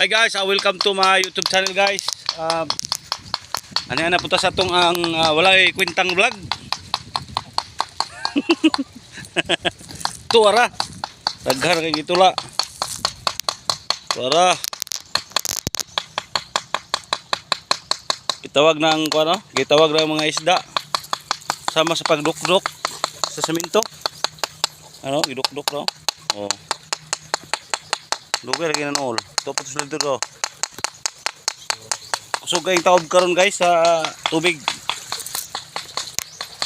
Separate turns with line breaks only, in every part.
Hi guys, welcome to my YouTube channel guys. Ano yan, napunta sa itong ang walay kwentang vlog. Tuwara. Taghar kay gitula. Tuwara. Gitawag na ang ano, gitawag na ang mga isda. Sama sa pagdukdok sa semento. Ano, idukdok no. Oh. Lugar lagi na all. Ito po ito dito. Kusog kayong taob karon guys sa tubig.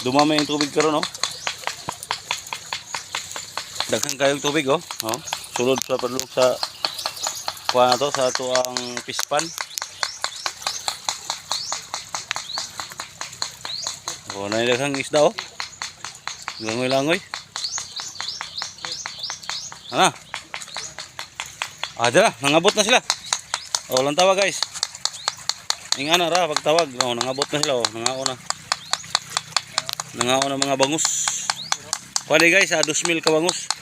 Dumami yung tubig karon no. Daghan kayong tubig oh. Oh. Sulod sa padlok sa kuha na to sa ato ang pispan. Oh, na daghang isda oh. Langoy-langoy. Ana. Dira, nangabot na sila. Oh, lang tawag guys. Inga na ra pagtawag. Oh, nangabot na sila oh, nangao na. Nangao na mga bangus. Pwede guys, 2,000 ka bangus.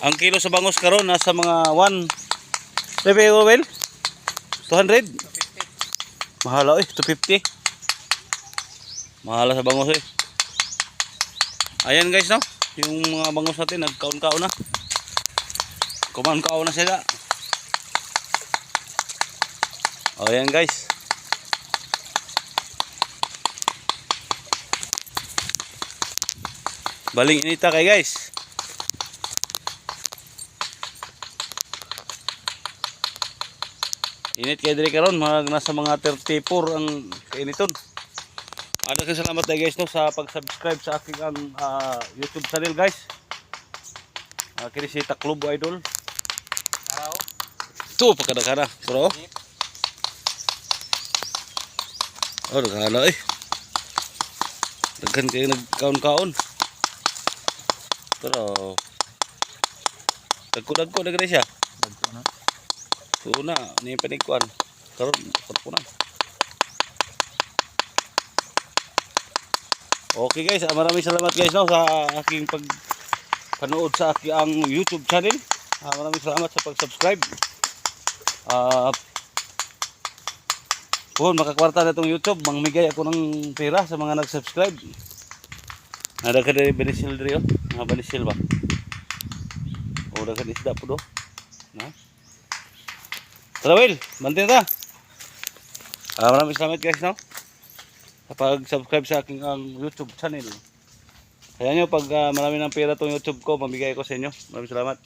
Ang kilo sa bangus karon nasa mga 1 Pepe well? 200. Mahal eh, 250. Mahal sa bangus eh. Ayan guys no, yung mga bangus natin nagkaon-kaon na. Kuman-kaon na sila. O yan guys. Baling inita kay guys. Init kay diri karon, nasa mga 34 ang kainiton. Daghang salamat na guys no sa pag-subscribe sa aking YouTube channel guys. Kini si Taklob Idol. Ito pagkadagana bro. Oh dagana eh. Daghan kayo nagkaon-kaon. Pero dagko-dagko na siya. Dagko na. Una ni panikuan. Karon pagpunan. Okay guys, maraming salamat guys no sa aking panood sa aking YouTube channel. Maraming salamat sa pag-subscribe. Kung makakwarta na itong YouTube, mangmigay ako ng pera sa mga nag-subscribe. Nadaghan na banisil dito. Mga banisil ba? O daghan isda po do. Tara Will, bantin ta. Maraming salamat guys no sa pag-subscribe sa aking YouTube channel. Kaya nyo pag marami ng pera itong YouTube ko, mamigay ko sa inyo. Maraming salamat.